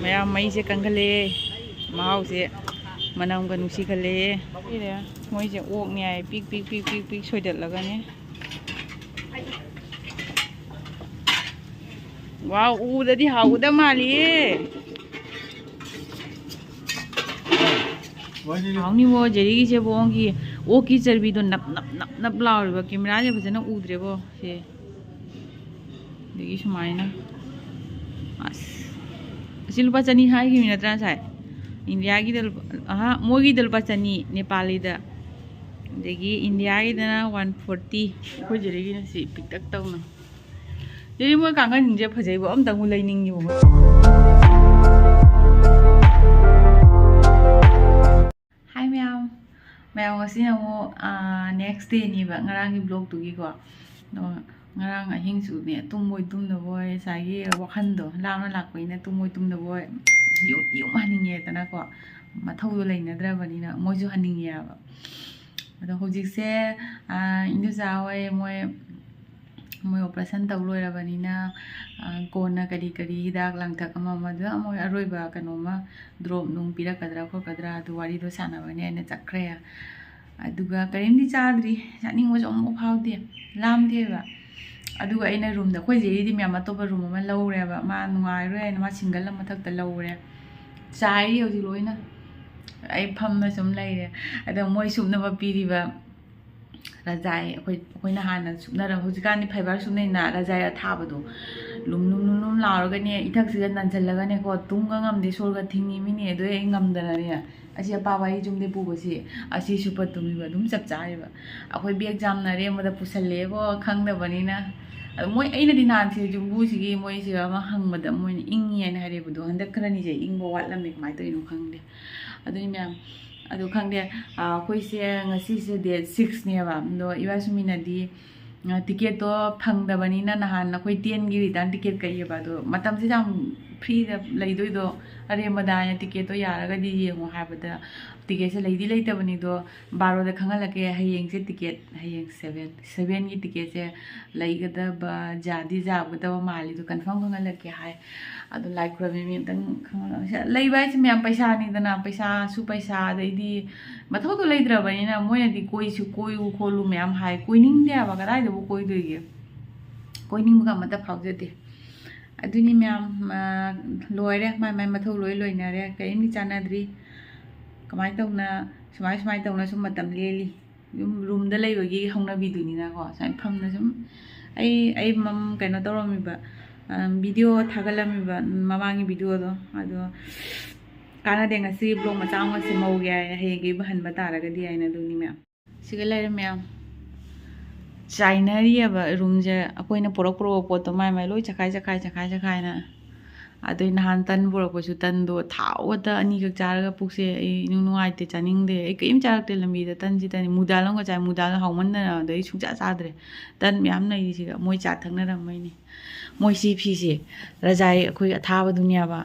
ꯃꯌꯥꯝ ꯃꯩꯁꯦ ꯀꯟꯈꯠꯂꯦ ꯃꯍꯥꯎꯁꯦ ꯃꯅꯝꯒ ꯅꯨꯡꯁꯤꯈꯠꯂꯦ ꯃꯣꯏꯁꯦ ꯑꯣꯛꯅꯤ ꯍꯥꯏ ꯄꯤꯛ ꯄꯤꯛ ꯄꯤꯛ ꯄꯤꯛ ꯄꯤꯛ ꯁꯣꯏꯗꯠꯂꯒꯅꯦ ꯋꯥꯎ ꯎꯗꯗꯤ ꯍꯥꯎꯒꯗꯕ ꯃꯥꯜꯂꯤꯌꯦ ꯍꯥꯎꯅꯤꯕꯣ ꯖꯦꯔꯤꯒꯤꯁꯦ ꯕꯣꯡꯒꯤ ꯑꯣꯛꯀꯤ ꯆꯔꯕꯤꯗꯣ ꯅꯞ ꯅꯞ ꯅꯞ ꯅꯞ ꯂꯥꯎꯔꯤꯕ ꯀꯦꯃꯦꯔꯥꯁꯦ ꯐꯖꯅ ꯎꯗ꯭ꯔꯦꯕꯣ ꯁꯦ ꯑꯗꯒꯤ ꯁꯨꯃꯥꯏꯅ ꯑꯁ ꯑꯁꯤ ꯂꯨꯄꯥ 200 ꯍꯥꯏꯈꯤꯕ ꯅꯠꯇ꯭ꯔꯥ ꯉꯁꯥꯏ ꯏꯟꯗꯤꯌꯥꯒꯤꯗ ꯃꯣꯏꯒꯤꯗ ꯂꯨꯄꯥ 200 ꯅꯦꯄꯥꯂꯤꯗ ꯑꯗꯒꯤ ꯏꯟꯗꯤꯌꯥꯒꯤꯗꯅ 140 ꯑꯩꯈꯣꯏ ꯖꯦꯔꯤꯒꯤꯅ ꯁꯤ ꯄꯤꯛꯇꯛ ꯇꯧꯅ ꯖꯦꯔꯤ ꯃꯣꯏ ꯀꯥꯡꯒꯟꯁꯤꯡꯁꯦ ꯐꯖꯩꯕ ꯑꯝꯇꯪꯕꯨ ꯂꯩꯅꯤꯡꯉꯤꯕ ꯍꯥꯏ ꯃꯌꯥꯝ ꯉꯁꯤꯅ ꯑꯃꯨꯛ ꯅꯦꯛꯁ ꯗꯦꯅꯦꯕ ꯉꯔꯥꯡꯒꯤ ꯕ꯭ꯂꯣꯛꯇꯨꯒꯤꯀꯣ ꯑꯗꯣ ꯉꯔꯥꯡ ꯑꯍꯤꯡꯁꯨꯅꯦ ꯇꯨꯝꯕꯣꯏ ꯇꯨꯝꯗꯕꯣꯏ ꯉꯁꯥꯏꯒꯤ ꯋꯥꯈꯟꯗꯣ ꯂꯥꯞꯅ ꯂꯥꯛꯄꯅꯤꯅ ꯇꯨꯝꯕꯣꯏ ꯇꯨꯝꯗꯕꯣꯏ ꯌꯨꯝ ꯍꯟꯅꯤꯡꯉꯦꯗꯅꯀꯣ ꯃꯊꯧꯗꯣ ꯂꯩꯅꯗ꯭ꯔꯕꯅꯤꯅ ꯃꯣꯏꯁꯨ ꯍꯟꯅꯤꯡꯉꯦꯕ ꯑꯗꯣ ꯍꯧꯖꯤꯛꯁꯦ ꯏꯟꯗꯣꯆꯥ ꯍꯣꯏ ꯃꯣꯏ ꯑꯣꯄꯔꯦꯁꯟ ꯇꯧ ꯂꯣꯏꯔꯕꯅꯤꯅ ꯀꯣꯟꯅ ꯀꯔꯤ ꯍꯤꯗꯥꯛ ꯂꯥꯡꯊꯛ ꯑꯃꯗ ꯃꯣꯏ ꯑꯔꯣꯏꯕ ꯀꯩꯅꯣꯝꯃ ꯗ꯭ꯔꯣꯞ ꯅꯨꯡ ꯄꯤꯔꯛꯀꯗ꯭ꯔꯥ ꯈꯣꯠꯀꯗ꯭ꯔꯥ ꯑꯗꯨ ꯋꯥꯔꯤꯗꯣ ꯁꯥꯟꯅꯕꯅꯦ ꯑꯩꯅ ꯆꯠꯈ꯭ꯔꯦ ꯑꯗꯨꯒ ꯀꯔꯤꯝꯇ ꯆꯥꯗ꯭ꯔꯤ ꯆꯥꯅꯤꯡꯕꯁꯨ ꯑꯃꯨꯛ ꯐꯥꯎꯗꯦ ꯂꯥꯝꯗꯦꯕ ꯑꯗꯨꯒ ꯑꯩꯅ ꯔꯨꯝꯗ ꯑꯩꯈꯣꯏ ꯖꯦꯔꯤꯗꯤ ꯃꯌꯥꯝ ꯑꯇꯣꯞꯄ ꯔꯨꯝ ꯑꯃ ꯂꯧꯔꯦꯕ ꯃꯥ ꯅꯨꯡꯉꯥꯏꯔꯣꯏ ꯍꯥꯏꯅ ꯃꯥ ꯁꯤꯡꯒꯜ ꯑꯃ ꯃꯊꯛꯇ ꯂꯧꯔꯦ ꯆꯥꯏꯔꯤ ꯍꯧꯖꯤꯛ ꯂꯣꯏꯅ ꯑꯩ ꯐꯝꯅ ꯁꯨꯝ ꯂꯩꯔꯦ ꯑꯗꯣ ꯃꯣꯏ ꯁꯨꯞꯅꯕ ꯄꯤꯔꯤꯕ ꯔꯖꯥꯏ ꯑꯩꯈꯣꯏꯅ ꯍꯥꯟꯅ ꯁꯨꯞꯅꯔꯝ ꯍꯧꯖꯤꯛꯀꯥꯟꯗꯤ ꯐꯥꯏꯕꯔ ꯁꯨꯞꯅꯩꯅ ꯔꯖꯥꯏ ꯑꯊꯥꯕꯗꯣ ꯂꯨꯝ ꯂꯥꯎꯔꯒꯅꯦ ꯏꯊꯛꯁꯤꯒ ꯅꯟꯁꯤꯜꯂꯒꯅꯦꯀꯣ ꯇꯨꯝꯒ ꯉꯝꯗꯦ ꯁꯣꯔꯒ ꯊꯤꯡꯉꯤꯃꯤꯅꯦ ꯑꯗꯨ ꯑꯩ ꯉꯝꯗꯅꯅꯦ ꯑꯁꯤ ꯑꯄꯥꯕ ꯑꯩ ꯌꯨꯝꯗꯩ ꯄꯨꯕꯁꯤ ꯑꯁꯤ ꯁꯨꯞꯄ ꯇꯨꯝꯃꯤꯕ ꯑꯗꯨꯝ ꯆꯞ ꯆꯥꯔꯤꯕ ꯑꯩꯈꯣꯏ ꯕꯦꯒ ꯖꯥꯝꯅ ꯑꯔꯦꯝꯕꯗ ꯄꯨꯁꯜꯂꯦꯕꯣ ꯈꯪꯗꯕꯅꯤna ꯑꯗꯣ ꯃꯣꯏ ꯑꯩꯅꯗꯤ ꯅꯍꯥꯟꯁꯦ ꯌꯨꯝꯕꯨꯁꯤꯒꯤ ꯃꯣꯏꯁꯤꯒ ꯑꯃ ꯍꯪꯕꯗ ꯃꯣꯏꯅ ꯏꯪꯉꯤ ꯍꯥꯏꯅ ꯍꯥꯏꯔꯦꯕꯗꯣ ꯍꯟꯗꯛ ꯈꯔꯅꯤꯁꯦ ꯏꯪꯕ ꯋꯥꯠꯂꯝꯃꯦ ꯀꯃꯥꯏꯅ ꯇꯧꯔꯤꯅꯣ ꯈꯪꯗꯦ ꯑꯗꯨꯅꯤ ꯃꯌꯥꯝ ꯑꯗꯣ ꯈꯪꯗꯦ ꯑꯩꯈꯣꯏꯁꯦ ꯉꯁꯤꯁꯦ ꯗꯦꯠ 6ꯅꯦꯕ ꯑꯗꯣ ꯏꯕꯥꯁꯨꯃꯤꯅꯗꯤ ꯇꯤꯀꯦꯠꯇꯣ ꯐꯪꯗꯕꯅꯤꯅ ꯅꯍꯥꯟ ꯑꯩꯈꯣꯏ 10ꯒꯤ ꯔꯤꯇꯔꯟ ꯇꯤꯀꯦꯠ ꯀꯛꯏꯌꯦꯕ ꯑꯗꯣ ꯃꯇꯝꯁꯤꯗ ꯌꯥꯝ ꯐ꯭ꯔꯤꯗ ꯂꯩꯗꯣꯏꯗꯣ ꯑꯔꯦꯝꯕꯗ ꯍꯥꯏꯅ ꯇꯤꯀꯦꯠꯇꯣ ꯌꯥꯔꯒꯗꯤ ꯌꯦꯡꯉꯣ ꯍꯥꯏꯕꯗ ꯇꯤꯀꯦꯠꯁꯦ ꯂꯩꯗꯤ ꯂꯩꯇꯕꯅꯤꯗꯣ 12ꯗ ꯈꯪꯍꯜꯂꯛꯀꯦ ꯍꯌꯦꯡꯁꯦ ꯇꯤꯀꯦꯠ ꯍꯌꯦꯡ 7ꯒꯤ ꯇꯤꯀꯦꯠꯁꯦ ꯂꯩꯒꯗꯕ ꯌꯥꯒꯗꯕ ꯃꯥꯜꯂꯤꯗꯣ ꯀꯟꯐꯥꯔꯝ ꯈꯪꯍꯜꯂꯛꯀꯦ ꯍꯥꯏ ꯑꯗꯣ ꯂꯥꯏ ꯈꯨꯔꯝꯃꯤ ꯑꯝꯇꯪ ꯈꯪꯍꯜꯂꯛ ꯂꯩꯕ ꯍꯥꯏꯁꯦ ꯃꯌꯥꯝ ꯄꯩꯁꯥꯅꯤꯗꯅ ꯄꯩꯁꯥꯁꯨ ꯄꯩꯁꯥ ꯑꯗꯩꯗꯤ ꯃꯊꯧꯗꯣ ꯂꯩꯇ꯭ꯔꯕꯅꯤꯅ ꯃꯣꯏꯅꯗꯤ ꯀꯣꯏꯌꯨ ꯈꯣꯠꯂꯨ ꯃꯌꯥꯝ ꯍꯥꯏ ꯀꯣꯏꯅꯤꯡꯗꯦ ꯍꯥꯏꯕ ꯀꯗꯥꯏꯗꯕꯨ ꯀꯣꯏꯗꯣꯏꯒꯦ ꯀꯣꯏꯅꯤꯡꯕꯒ ꯑꯃꯠꯇ ꯐꯥꯎꯖꯗꯦ ꯑꯗꯨꯅꯤ ꯃꯌꯥꯝ ꯂꯣꯏꯔꯦ ꯃꯥꯏ ꯃꯊꯧ ꯂꯣꯏꯅꯔꯦ ꯀꯔꯤꯝꯇ ꯆꯥꯟꯅꯗ꯭ꯔꯤ ꯀꯃꯥꯏꯅ ꯇꯧꯅ ꯁꯨꯃꯥꯏꯅ ꯇꯧꯅ ꯁꯨꯝ ꯃꯇꯝ ꯂꯦꯜꯂꯤ ꯌꯨꯝ ꯔꯨꯝꯗ ꯂꯩꯕꯒꯤ ꯍꯧꯅꯕꯤꯗꯨꯅꯤꯅꯀꯣ ꯁꯨꯃꯥꯏꯅ ꯐꯝꯅ ꯁꯨꯝ ꯑꯩ ꯀꯩꯅꯣ ꯇꯧꯔꯝꯃꯤꯕ ꯚꯤꯗꯤꯑꯣ ꯊꯥꯒꯠꯂꯝꯃꯤꯕ ꯃꯃꯥꯡꯒꯤ ꯚꯤꯗꯤꯑꯣꯗꯣ ꯑꯗꯣ ꯀꯥꯟꯅꯗꯦ ꯉꯁꯤ ꯕ꯭ꯂꯣꯛ ꯃꯆꯥ ꯑꯃ ꯁꯦꯝꯍꯧꯒꯦ ꯍꯥꯏꯅ ꯍꯌꯦꯡꯒꯤꯕꯨ ꯍꯟꯕ ꯇꯥꯔꯒꯗꯤ ꯍꯥꯏꯅ ꯑꯗꯨꯅꯤ ꯃꯌꯥꯝ ꯁꯤꯒ ꯂꯩꯔꯦ ꯃꯌꯥꯝ ꯆꯥꯏꯅꯔꯤꯑꯕ ꯔꯨꯝꯁꯦ ꯑꯩꯈꯣꯏꯅ ꯄꯣꯔꯛꯄ ꯄꯣꯠꯇꯣ ꯃꯥꯏ ꯂꯣꯏ ꯆꯈꯥꯏꯅ ꯑꯗꯩ ꯅꯍꯥꯟ ꯇꯟ ꯄꯨꯔꯛꯄꯁꯨ ꯇꯟꯗꯣ ꯊꯥꯎꯒꯇ 2ꯈꯛ ꯆꯥꯔꯒ ꯄꯨꯛꯁꯦ ꯑꯩ ꯅꯨꯡꯉꯥꯏꯇꯦ ꯆꯥꯅꯤꯡꯗꯦ ꯑꯩ ꯀꯔꯤꯝ ꯆꯥꯔꯛꯇꯦ ꯂꯝꯕꯤꯗ ꯇꯟꯁꯤꯗꯅꯤ ꯃꯨꯗꯥꯜ ꯑꯃꯒ ꯆꯥꯏ ꯃꯨꯗꯥꯜ ꯍꯥꯎꯃꯟꯗꯅ ꯑꯗꯩ ꯁꯨꯡꯆꯥ ꯆꯥꯗ꯭ꯔꯦ ꯇꯟ ꯃꯌꯥꯝ ꯂꯩꯔꯤꯁꯤꯒ ꯃꯣꯏ ꯆꯥ ꯊꯛꯅꯔꯝꯕꯩꯅꯤ ꯃꯣꯏ ꯁꯤ ꯐꯤꯁꯦ ꯔꯖꯥꯏ ꯑꯩꯈꯣꯏ ꯑꯊꯥꯕꯗꯨꯅꯦꯕ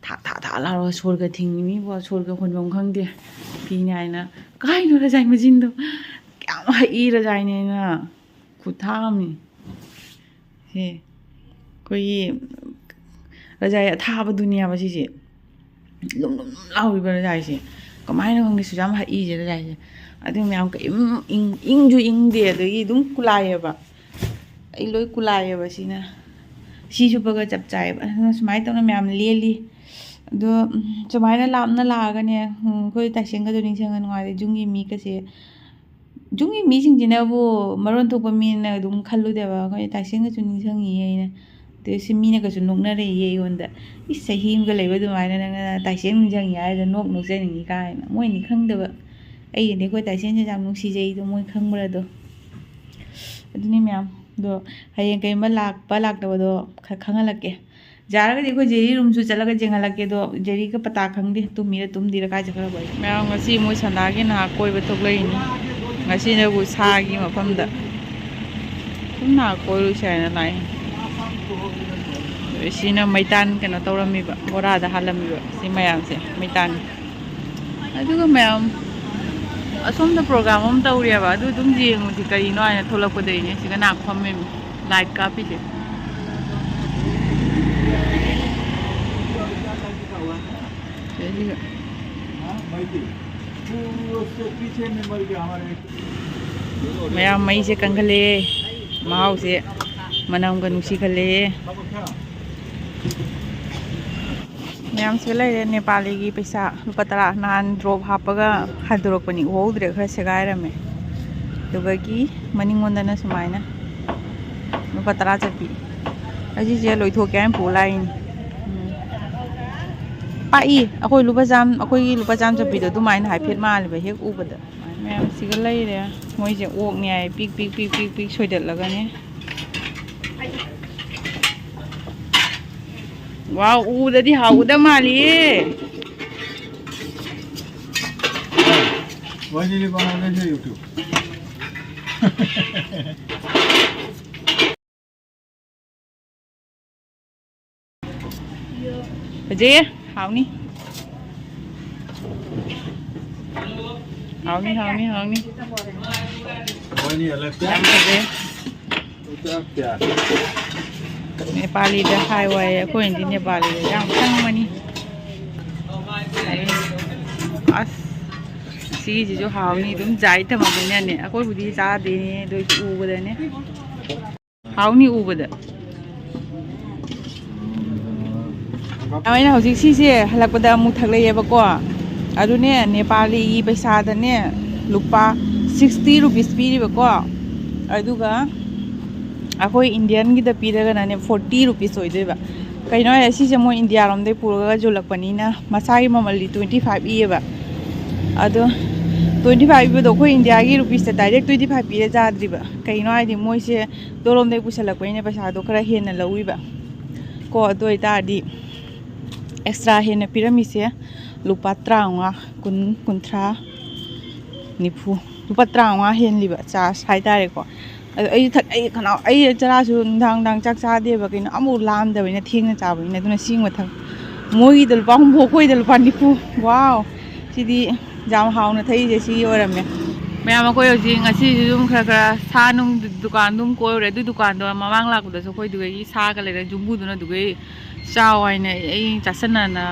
ꯊꯥ ꯂꯥꯎꯔꯒ ꯁꯣꯔꯒ ꯊꯤꯡꯉꯤꯃꯤꯕꯣ ꯁꯣꯔꯒ ꯍꯣꯟꯐꯝ ꯈꯪꯗꯦ ꯐꯤꯅꯤ ꯍꯥꯏꯅ ꯀꯥꯏꯅꯣ ꯔꯖꯥꯏ ꯃꯆꯤꯟꯗꯣ ꯀꯌꯥꯝ ꯍꯛꯏ ꯔꯖꯥꯏꯅꯦꯅ ꯈꯨꯊꯥꯝꯅꯤ ꯁꯦ ꯑꯩꯈꯣꯏꯒꯤ ꯔꯖꯥꯏ ꯑꯊꯥꯕꯗꯨꯅꯦꯕ ꯁꯤꯁꯦ ꯂꯨꯝ ꯂꯥꯎꯔꯤꯕ ꯔꯖꯥꯏꯁꯦ ꯀꯃꯥꯏꯅ ꯈꯪꯗꯦ ꯁꯨ ꯌꯥꯝ ꯍꯛꯏꯁꯦ ꯔꯖꯥꯏꯁꯦ ꯑꯗꯨ ꯃꯌꯥꯝ ꯀꯔꯤꯝ ꯏꯪꯁꯨ ꯏꯪꯗꯦ ꯑꯗꯒꯤ ꯑꯗꯨꯝ ꯀꯨꯂꯥꯏꯌꯦꯕ ꯑꯩ ꯂꯣꯏ ꯀꯨꯂꯥꯏꯌꯦꯕ ꯁꯤꯅ ꯁꯤ ꯁꯨꯞꯄꯒ ꯆꯞ ꯆꯥꯏꯌꯦꯕ ꯑꯗꯨꯅ ꯁꯨꯃꯥꯏꯅ ꯇꯧꯅ ꯃꯌꯥꯝ ꯂꯦꯜꯂꯤ ꯑꯗꯣ ꯁꯨꯃꯥꯏꯅ ꯂꯥꯞꯅ ꯂꯥꯛꯑꯒꯅꯦ ꯑꯩꯈꯣꯏ ꯇꯥꯏꯁꯦꯡꯒꯗꯣ ꯅꯤꯡꯁꯤꯡꯉ ꯅꯨꯡꯉꯥꯏꯔꯦ ꯖꯨꯡꯒꯤ ꯃꯤꯒꯁꯦ ꯖꯨꯡꯒꯤ ꯃꯤꯁꯤꯡꯁꯤꯅꯕꯨ ꯃꯔꯣꯟ ꯊꯣꯛꯄ ꯃꯤꯅ ꯑꯗꯨꯝ ꯈꯜꯂꯨꯗꯦꯕ ꯑꯩꯈꯣꯏ ꯇꯥꯏꯁꯦꯡꯒꯁꯨ ꯅꯤꯡꯁꯤꯡꯉꯤꯌꯦ ꯑꯩꯅ ꯑꯗꯩ ꯁꯤ ꯃꯤꯅꯒꯁꯨ ꯅꯣꯛꯅꯔꯛꯏꯌꯦ ꯑꯩꯉꯣꯟꯗ ꯆꯍꯤ ꯑꯃꯒ ꯂꯩꯕ ꯑꯗꯨꯃꯥꯏꯅ ꯅꯪꯅ ꯇꯥꯏꯁꯦꯡ ꯅꯤꯡꯁꯤꯡꯉꯤ ꯍꯥꯏꯔꯒ ꯅꯣꯛꯆꯅꯤꯡꯉꯤ ꯀꯥꯏꯅ ꯃꯣꯏꯅꯤ ꯈꯪꯗꯕ ꯑꯩꯒꯤꯗꯤ ꯑꯩꯈꯣꯏ ꯇꯥꯏꯁꯦꯡꯁꯦ ꯌꯥꯝ ꯅꯨꯡꯁꯤꯖꯩꯗꯣ ꯃꯣꯏ ꯈꯪꯕ꯭ꯔꯥꯗꯣ ꯑꯗꯨꯅꯤ ꯃꯌꯥꯝ ꯑꯗꯣ ꯍꯌꯦꯡ ꯀꯩꯒꯨꯝꯕ ꯂꯥꯛꯄ ꯂꯥꯛꯇꯕꯗꯣ ꯈꯪꯍꯜꯂꯛꯀꯦ ꯌꯥꯔꯒꯗꯤ ꯑꯩꯈꯣꯏ ꯖꯦꯔꯤ ꯔꯨꯝꯁꯨ ꯆꯠꯂꯒ ꯌꯦꯡꯍꯜꯂꯛꯀꯦ ꯑꯗꯣ ꯖꯦꯔꯤꯒ ꯄꯇꯥ ꯈꯪꯗꯦ ꯇꯨꯝꯃꯤꯔ ꯇꯨꯝꯗꯤꯔ ꯀꯥꯏ ꯆꯠꯈ꯭ꯔꯕ ꯃꯌꯥꯝ ꯉꯁꯤ ꯃꯣꯏ ꯁꯟꯗꯥꯒꯤ ꯅꯍꯥꯛ ꯀꯣꯏꯕ ꯊꯣꯛꯂꯛꯏꯅꯤ ꯉꯁꯤꯅꯕꯨ ꯁꯥꯒꯤ ꯃꯐꯝꯗ ꯁꯨꯝ ꯅꯍꯥꯛ ꯀꯣꯏꯔꯨꯁꯦ ꯍꯥꯏꯅ ꯂꯥꯛꯏ ꯁꯤꯅ ꯃꯩꯇꯥꯟ ꯀꯩꯅꯣ ꯇꯧꯔꯝꯃꯤꯕ ꯕꯣꯔꯥꯗ ꯍꯥꯜꯂꯝꯃꯤꯕ ꯁꯤ ꯃꯌꯥꯝꯁꯦ ꯃꯩꯇꯥꯟ ꯑꯗꯨꯒ ꯃꯌꯥꯝ ꯑꯁꯣꯝꯗ ꯄ꯭ꯔꯣꯒ꯭ꯔꯥꯝ ꯑꯃ ꯇꯧꯔꯤꯑꯕ ꯑꯗꯨ ꯑꯗꯨꯝ ꯌꯦꯡꯉꯨꯁꯤ ꯀꯔꯤꯅꯣ ꯍꯥꯏꯅ ꯊꯣꯛꯂꯛꯄꯗꯩꯅꯦ ꯁꯤꯒ ꯅꯍꯥꯛ ꯐꯝꯃꯤꯃꯤ ꯂꯥꯏꯠ ꯀꯥꯞꯄꯤꯁꯦ मैम मई से कंगले माव से मनम का नुसी खले मैम से ले नेपाली की पैसा रुपा तरा नान ड्रॉप हापगा हादरोक पनी होद्रे खर सेगायर में दुगकी मनिंगोंदना सुमाइना रुपा तरा चपी अजी जे लोइथोके हम पोलाइन पाई अखोई लुपा जाम अखोई लुपा जाम चपीदो दुमाइन हाइफेट मालबे हेक उबदा मैम सिगा लैरे मोइजे ओकने आइ पिक पिक पिक पिक पिक सोइदलगने वाव उददी हाउदा मालिए वही बनाने से YouTube Bajay hauni वही अलग से उतना प्यार Nepali dah highway aku yang di Nepali yang tang mani as si je hauni dum jai ta ma ne ne aku budi sa de ne doi u bada ne hauni u bada aina hojik si se halakpada mu thaklai ba ko adu ne Nepali gi paisa da ne lupa 60 rupees pi ba ko adu ga अखोई Indian की पीरगने 40 rupees होइदेबा कइनो AC मो India रोमदे पुरगा जोलकपनीना मसागी ममली 25 इएबा अदो 25 बदो अखोई India की rupees direct 25 पीरे जाद्रिबा कइनो आइदि मोइसे दोरोमदे पुसलकपैने पैसादो खरा हेना लउइबा को अदो इतादि एक्स्ट्रा हेना पिरामिसे लुपा 30 कुंथ्रा निफु लुपा 30 हेनलिबा चार्ज हाइतारेको आई चरासु दांग चाक चादेब कहीं अमु लामदबैना थेंगना चाबैना दुना सिंग मथक मोगी दल पाम भोकोई दल पानिपु वाव सिदी जाम हाउना थैजे सि ओरमे मैम कोई होजी ngasi जुम खरा खरा सानुंग दुकान दुम कोरे दु दुकान दो ममांग लाकुदसो कोई दुगै सा का लेरे जुम्बु दुना दुगै चावाइना ए चासनाना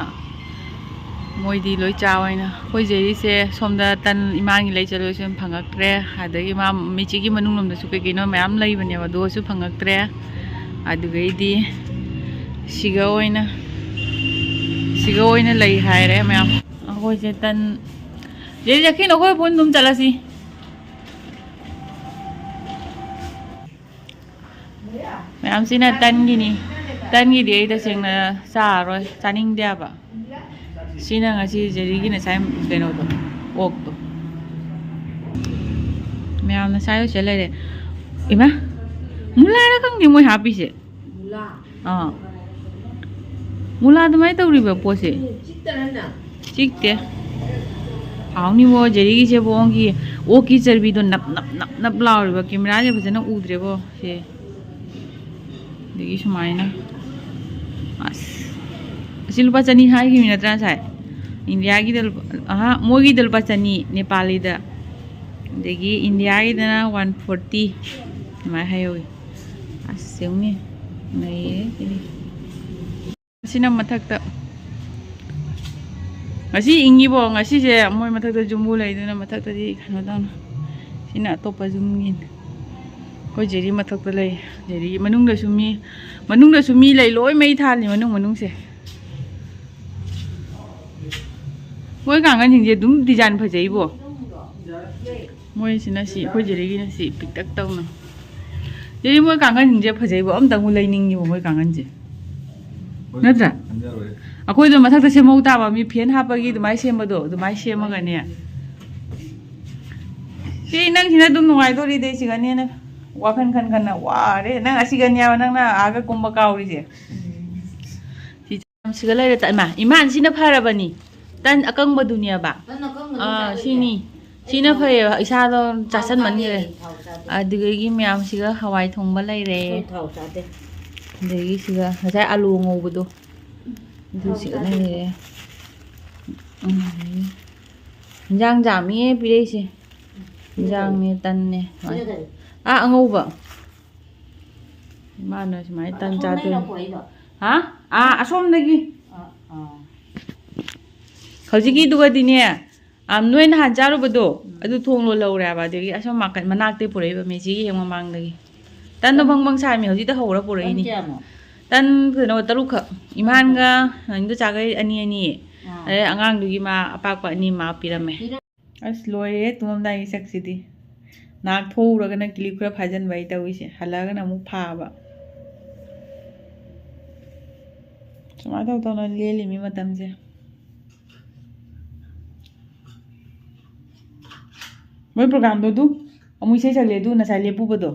मोइदी लोइ चावाइना कोई जेरी से सोमदा तन इमांगी लै चलो से फंगक्त्रे अदगी मा मिचिगी मनुंग लोमदसु के केनो मैम लैबने वा दोसु फंगक्त्रे अदुगैदी सिगा ओइना लै हायरे मैम अखोइ से तन जेरी जखिन अखोइ फोन दुम चलासी ma'am Cina तनगिनी the A तसेंगना सारोय चानिंग दियाबा Sina ngasi jadi gini saya kena tu, waktu. Memang saya cela deh. Ima, mula ada kan ni moi habis je. Mula. Mula tu mai tahu riba pose. Cik deh. Hau ni wo jadi gini bohong ki, wo ki cerbi tu nap lau riba. Kamera je pasal nak udre bo se. Degi semai na. As. Asil lupa cani hai ki minat rasa saya. India ki dal mogi dal lupa cani Nepali da. Degi India ki dana 140. Mai hai oi. As seung ni. Nai ini. Sina mathak ta. Ngasi ingi bo ngasi je moi mathak ta jumbu lai dana mathak ta di khano ta. Sina topa jumgin. Ko jeri mathak ta lai. Jeri manung da sumi lai loi mai thal ni manung se. Moi kangen jing je dum design phajai bo moi sina si khoi jeri gi na si pik tak taw na jeri moi kangen jing je phajai bo am tang lai ning ni moi kangen je natra akoi do mathak ta semau ta ba mi phen ha pa gi dumai sem ba do dumai sem ma ga ne si nang sina dum nuai do ri de si ga ne na wa khan na wa re nang asi ga nya nang na aga kumba kaw ri je si si ga lai ta ma iman sina phara ba ni tan akang ba dunia ba sini phai isa do chasan man ni adigi myam siga hawai thongba lai re degi siga sai alu ngou do du siga lai re jang jami pi dei se jang ni tan ne ngou ba mana mai tan cha tu ha asom lagi ꯍꯧꯖꯤꯛꯀꯤꯗꯨꯒꯗꯤꯅꯦ ꯅꯣꯏ ꯅꯍꯥꯟ ꯆꯥꯔꯨꯕꯗꯣ ꯑꯗꯨ ꯊꯣꯡ ꯂꯣꯜꯍꯧꯔꯦꯕ ꯑꯗꯒꯤ ꯑꯁꯣꯝ ꯃꯅꯥꯛꯇꯩ ꯄꯨꯔꯛꯏꯕ ꯃꯦꯆꯤꯒꯤ ꯍꯦꯛ ꯃꯃꯥꯡꯗꯒꯤ ꯇꯟꯗꯣ ꯕꯪ ꯕꯪ ꯁꯥꯔꯝꯃꯤ ꯍꯧꯖꯤꯛꯇ ꯍꯧꯔ ꯄꯨꯔꯛꯏꯅꯤ ꯇꯟ ꯀꯩꯅꯣ 3 ꯈꯛ ꯏꯃꯥꯟꯒ ꯅꯪꯗꯣ ꯆꯥꯒꯩ 2 ꯑꯗꯩ ꯑꯉꯥꯡꯗꯨꯒꯤ ꯃꯥ ꯑꯄꯥꯛꯄ 2 ꯃꯥ ꯄꯤꯔꯝꯃꯦ ꯑꯁ ꯂꯣꯏꯔꯦ ꯇꯨꯝꯃꯝꯗꯥꯏꯒꯤ ꯁꯛꯁꯤꯗꯤ ꯅꯥꯛ ꯊꯣꯛꯎꯔꯒꯅ ꯀ꯭ꯂꯤꯞ ꯈꯔ ꯐꯥꯖꯤꯟꯕ ꯑꯩ ꯇꯧꯔꯤꯁꯦ ꯍꯜꯂꯛꯑꯒꯅ ꯑꯃꯨꯛ ꯐꯥꯕ ꯁꯨꯃꯥꯏꯅ ꯇꯧꯅ ꯂꯦꯜꯂꯤꯃꯤ ꯃꯇꯝꯁꯦ ꯃꯣꯏ ꯄ꯭ꯔꯣꯒ꯭ꯔꯥꯝꯗꯣ ꯑꯗꯨ ꯑꯃꯨꯛ ꯏꯁꯩ ꯁꯛꯂꯦ ꯑꯗꯨ ꯉꯁꯥꯏ ꯂꯦꯞꯄꯨꯕꯗꯣ